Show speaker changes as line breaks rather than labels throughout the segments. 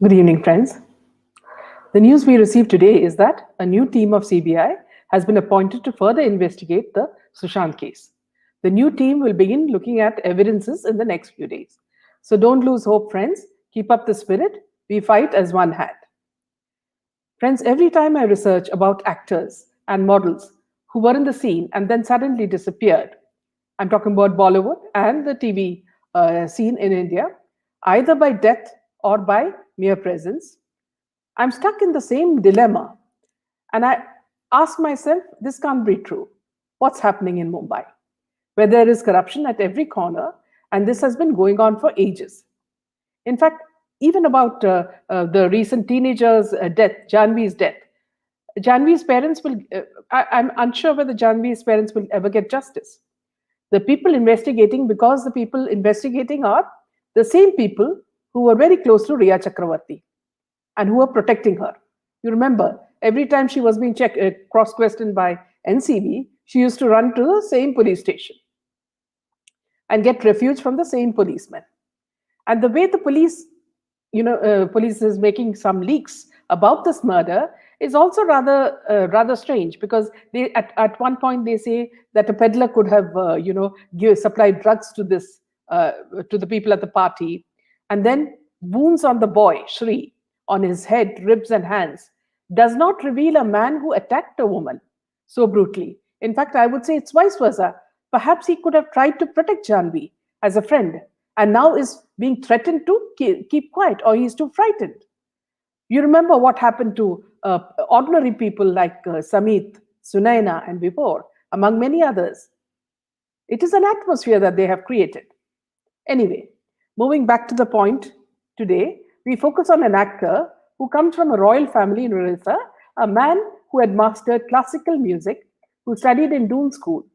Good evening, friends. The news we received today is that a new team of CBI has been appointed to further investigate the Sushant case. The new team will begin looking at evidences in the next few days. So don't lose hope, friends. Keep up the spirit. We fight as one hand. Friends, every time I research about actors and models who were in the scene and then suddenly disappeared, I'm talking about Bollywood and the TV scene in India, either by death or by mere presence, I'm stuck in the same dilemma. And I ask myself, this can't be true. What's happening in Mumbai? Where there is corruption at every corner, and this has been going on for ages. In fact, even about the recent teenager's death, Janvi's death, Janvi's parents will, I'm unsure whether Janvi's parents will ever get justice. The people investigating, because the people investigating are the same people who were very close to Riya Chakravarti and who were protecting her. You remember, every time she was being cross-questioned by NCB, she used to run to the same police station and get refuge from the same policeman. And the way the police, police is making some leaks about this murder is also rather strange, because they at one point they say that a peddler could have supplied drugs to this to the people at the party, and then wounds on the boy Shri on his head, ribs, and hands does not reveal a man who attacked a woman so brutally. In fact, I would say it's vice versa. Perhaps he could have tried to protect Janvi as a friend and now is being threatened to keep quiet, or he's too frightened. You remember what happened to ordinary people like Samit, Sunaina, and Vibhor, among many others. It is an atmosphere that they have created. Anyway, moving back to the point, today we focus on an actor who comes from a royal family in Orissa, a man who had mastered classical music, who studied in Doon School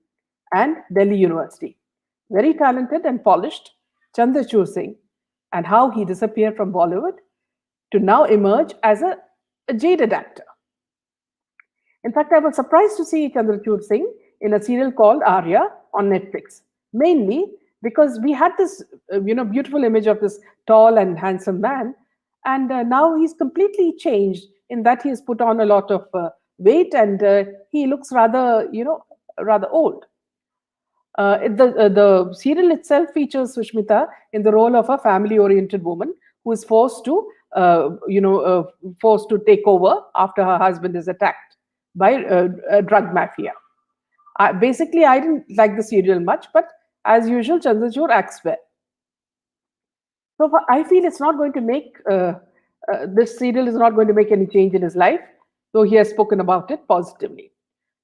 and Delhi University. Very talented and polished, Chandrachur Singh, and how he disappeared from Bollywood to now emerge as a jaded actor. In fact, I was surprised to see Chandrachur Singh in a serial called Arya on Netflix, mainly because we had this beautiful image of this tall and handsome man, and now he's completely changed in that he has put on a lot of weight, and he looks rather old. The serial itself features Sushmita in the role of a family-oriented woman who is forced to take over after her husband is attacked by a drug mafia. Basically, I didn't like the serial much, but as usual, Chandrachur acts well. So I feel it's not going to make this serial is not going to make any change in his life, though he has spoken about it positively.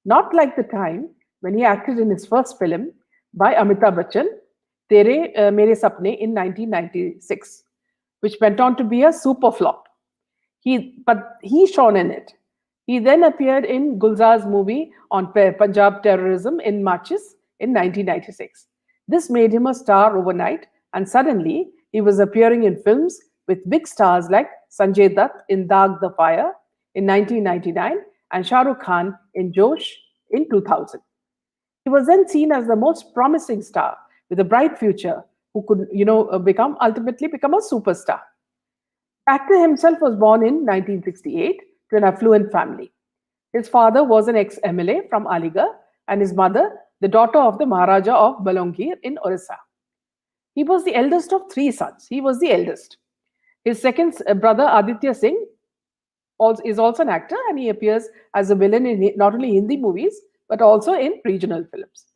Not like the time when he acted in his first film by Amitabh Bachchan, Tere Mere Sapne, in 1996, which went on to be a super flop. But he shone in it. He then appeared in Gulzar's movie on Punjab terrorism in Marches in 1996. This made him a star overnight, and suddenly he was appearing in films with big stars like Sanjay Dutt in Daag the Fire in 1999 and Shah Rukh Khan in Josh in 2000. He was then seen as the most promising star with a bright future who could, ultimately become a superstar. Actor himself was born in 1968 to an affluent family. His father was an ex-MLA from Aligarh, and his mother, the daughter of the Maharaja of Balongir in Orissa. He was the eldest of three sons. He was the eldest. His second brother, Aditya Singh, is also an actor, and he appears as a villain in not only Hindi movies, but also in regional films.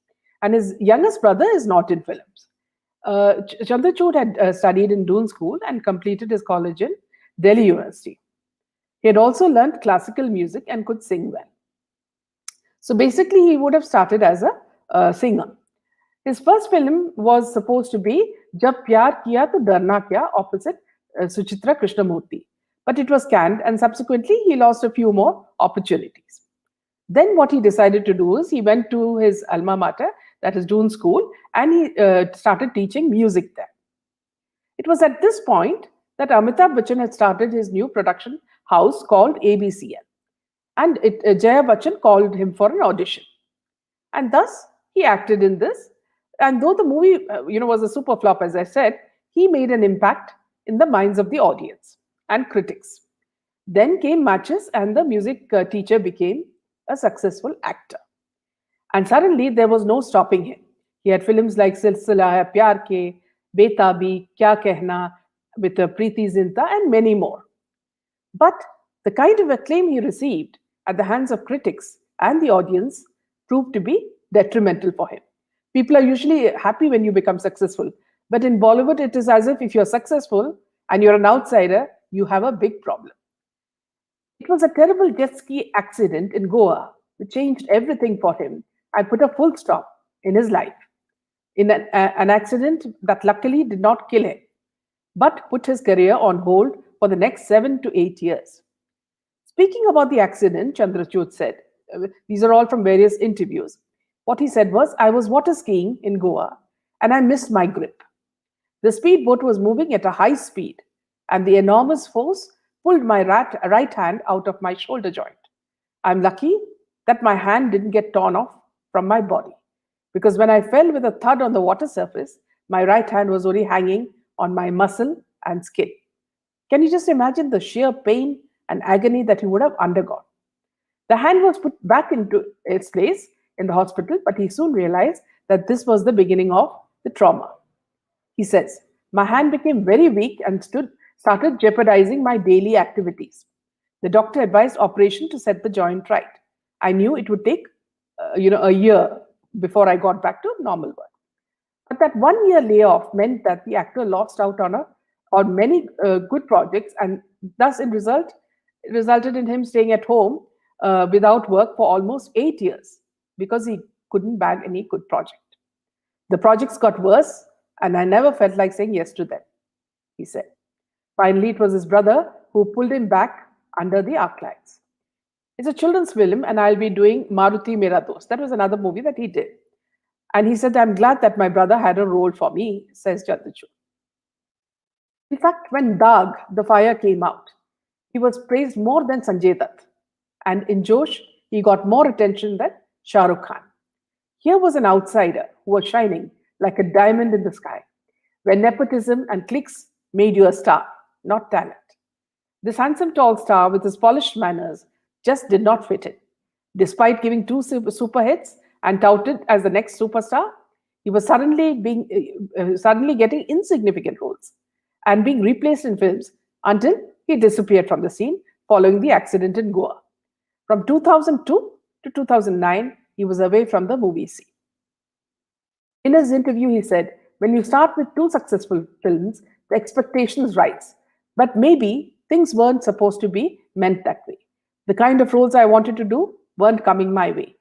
And his youngest brother is not in films. Chandrachud had studied in Doon School and completed his college in Delhi University. He had also learned classical music and could sing well. So basically, he would have started as a singer. His first film was supposed to be Jab Pyar Kiya To Darna Kya, opposite Suchitra Krishnamurti. But it was canned, and subsequently he lost a few more opportunities. Then what he decided to do is he went to his alma mater, that is Doon School, and he started teaching music there. It was at this point that Amitabh Bachchan had started his new production house called ABCL. And Jaya Bachchan called him for an audition. And thus, he acted in this. And though the movie was a super flop, as I said, he made an impact in the minds of the audience. and critics. Then came matches, and the music teacher became a successful actor. And suddenly there was no stopping him. He had films like Silsila Hai Pyar Ke, Betabi, Kya Kehna, with Preeti Zinta, and many more. But the kind of acclaim he received at the hands of critics and the audience proved to be detrimental for him. People are usually happy when you become successful, but in Bollywood, it is as if you're successful and you're an outsider, you have a big problem. It was a terrible jet ski accident in Goa which changed everything for him and put a full stop in his life. In an accident that luckily did not kill him, but put his career on hold for the next 7 to 8 years. Speaking about the accident, Chandrachur said, these are all from various interviews. What he said was, I was water skiing in Goa and I missed my grip. The speedboat was moving at a high speed, and the enormous force pulled my right hand out of my shoulder joint. I'm lucky that my hand didn't get torn off from my body, because when I fell with a thud on the water surface, my right hand was only hanging on my muscle and skin. Can you just imagine the sheer pain and agony that he would have undergone? The hand was put back into its place in the hospital, but he soon realized that this was the beginning of the trauma. He says, my hand became very weak and started jeopardizing my daily activities. The doctor advised operation to set the joint right. I knew it would take a year before I got back to normal work. But that 1 year layoff meant that the actor lost out on many good projects, and thus it resulted in him staying at home without work for almost 8 years because he couldn't bag any good project. The projects got worse, and I never felt like saying yes to them, he said. Finally, it was his brother who pulled him back under the arc lights. It's a children's film, and I'll be doing Maruti Mera Dost. That was another movie that he did. And he said, I'm glad that my brother had a role for me, says Chandrachur. In fact, when Dag, the fire came out, he was praised more than Sanjay Dutt. And in Josh, he got more attention than Shah Rukh Khan. Here was an outsider who was shining like a diamond in the sky, where nepotism and cliques made you a star, not talent. This handsome tall star with his polished manners just did not fit in. Despite giving two super hits and touted as the next superstar, he was suddenly getting insignificant roles and being replaced in films until he disappeared from the scene following the accident in Goa. From 2002 to 2009, he was away from the movie scene. In his interview, he said, when you start with two successful films, the expectations rise. But maybe things weren't supposed to be meant that way. The kind of roles I wanted to do weren't coming my way.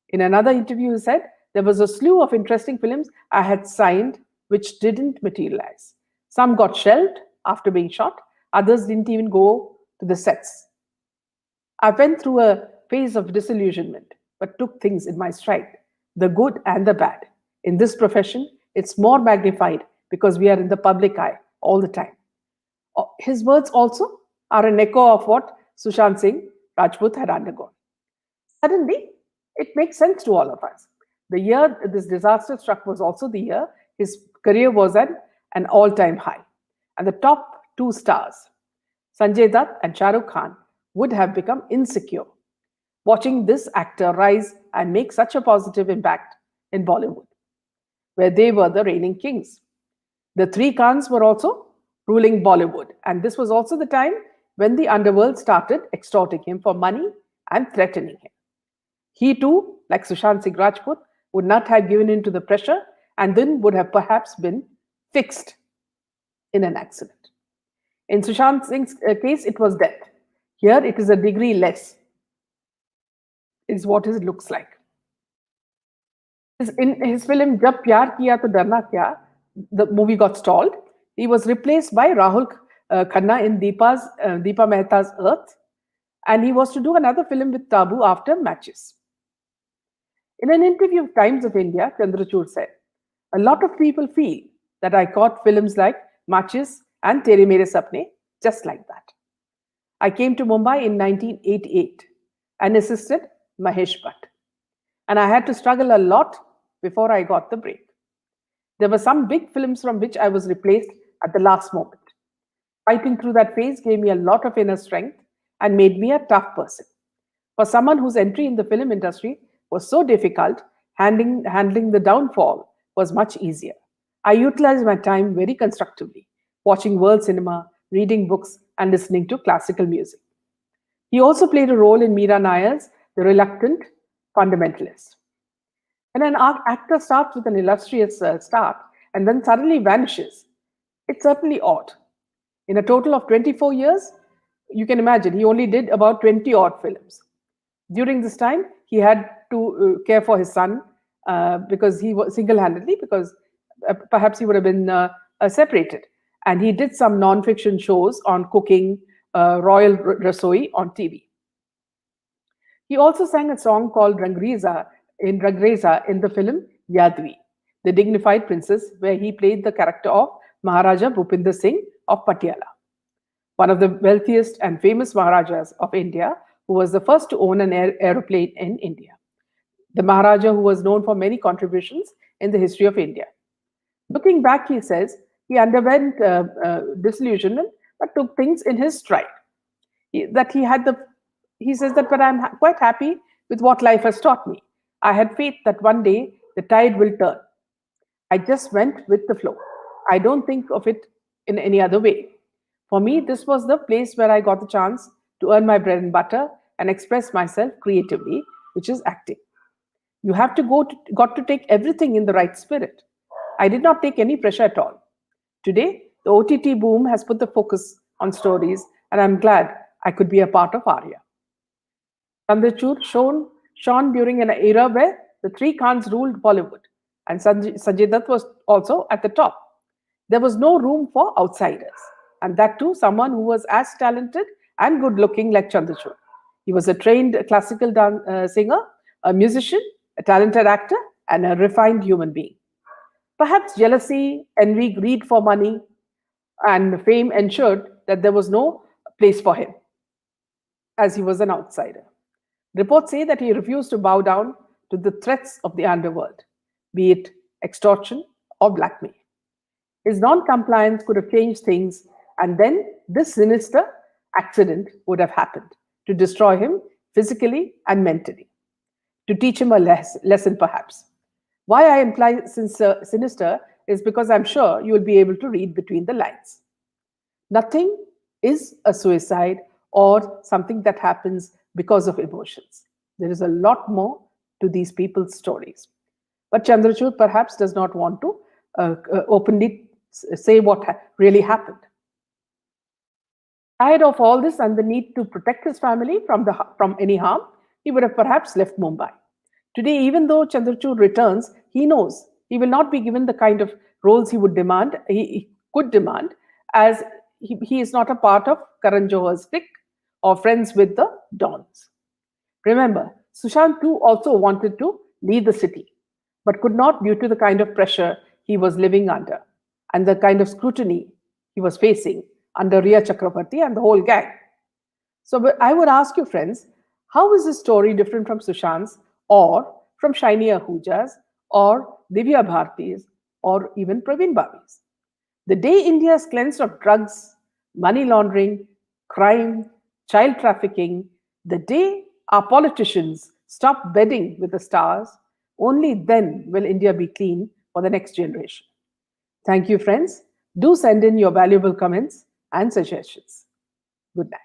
In another interview, he said, there was a slew of interesting films I had signed which didn't materialize. Some got shelved after being shot, others didn't even go to the sets. I went through a phase of disillusionment, but took things in my stride, the good and the bad. In this profession, it's more magnified because we are in the public eye all the time. His words also are an echo of what Sushant Singh Rajput had undergone. Suddenly, it makes sense to all of us. The year this disaster struck was also the year his career was at an all-time high. And the top two stars, Sanjay Dutt and Shah Rukh Khan, would have become insecure watching this actor rise and make such a positive impact in Bollywood, where they were the reigning kings. The three Khans were also ruling Bollywood, and this was also the time when the underworld started extorting him for money and threatening him. He too, like Sushant Singh Rajput, would not have given in to the pressure and then would have perhaps been fixed in an accident. In Sushant Singh's case, it was death. Here, it is a degree less, is what it looks like. In his film Jab Pyar Kiya To Darna Kya, the movie got stalled. He was replaced by Rahul Khanna in Deepa Mehta's Earth, and he was to do another film with Tabu after Matches. In an interview with Times of India, Chandrachur said, a lot of people feel that I caught films like Matches and Tere Mere Sapne just like that. I came to Mumbai in 1988 and assisted Mahesh Bhatt. And I had to struggle a lot before I got the break. There were some big films from which I was replaced at the last moment. Fighting through that phase gave me a lot of inner strength and made me a tough person. For someone whose entry in the film industry was so difficult, handling the downfall was much easier. I utilized my time very constructively, watching world cinema, reading books, and listening to classical music. He also played a role in Meera Nayar's The Reluctant Fundamentalist. When an actor starts with an illustrious start and then suddenly vanishes, it's certainly odd. In a total of 24 years, you can imagine he only did about 20 odd films. During this time, he had to care for his son because he was single-handedly, because perhaps he would have been separated. And he did some non-fiction shows on cooking, Royal Rasoi on TV. He also sang a song called Rangreza in the film Yadvi, The Dignified Princess, where he played the character of Maharaja Bhupinder Singh of Patiala, one of the wealthiest and famous Maharajas of India, who was the first to own an aeroplane in India. The Maharaja who was known for many contributions in the history of India. Looking back, he says, he underwent disillusionment but took things in his stride. He says that, but I'm quite happy with what life has taught me. I had faith that one day the tide will turn. I just went with the flow. I don't think of it in any other way. For me, this was the place where I got the chance to earn my bread and butter and express myself creatively, which is acting. You have got to take everything in the right spirit. I did not take any pressure at all. Today, the OTT boom has put the focus on stories, and I'm glad I could be a part of Arya. Chandrachur shone during an era where the three Khans ruled Bollywood, and Sanjay Dutt was also at the top. There was no room for outsiders, and that too someone who was as talented and good-looking like Chandrachur. He was a trained classical singer, a musician, a talented actor, and a refined human being. Perhaps jealousy, envy, greed for money, and fame ensured that there was no place for him, as he was an outsider. Reports say that he refused to bow down to the threats of the underworld, be it extortion or blackmail. His non-compliance could have changed things, and then this sinister accident would have happened to destroy him physically and mentally, to teach him a lesson perhaps. Why I imply sinister is because I'm sure you will be able to read between the lines. Nothing is a suicide or something that happens because of emotions. There is a lot more to these people's stories. But Chandrachur perhaps does not want to openly say what really happened. Tired of all this and the need to protect his family from any harm, he would have perhaps left Mumbai. Today, even though Chandrachur returns, he knows he will not be given the kind of roles he could demand, as he is not a part of Karan Johar's clique or friends with the Dons. Remember, Sushant too also wanted to leave the city, but could not due to the kind of pressure he was living under and the kind of scrutiny he was facing under Riya Chakrabarti and the whole gang. So I would ask you, friends, how is this story different from Sushant's or from Shaini Ahuja's or Divya Bharti's or even Praveen Babi's? The day India is cleansed of drugs, money laundering, crime, child trafficking, the day our politicians stop bedding with the stars, only then will India be clean for the next generation. Thank you, friends. Do send in your valuable comments and suggestions. Good night.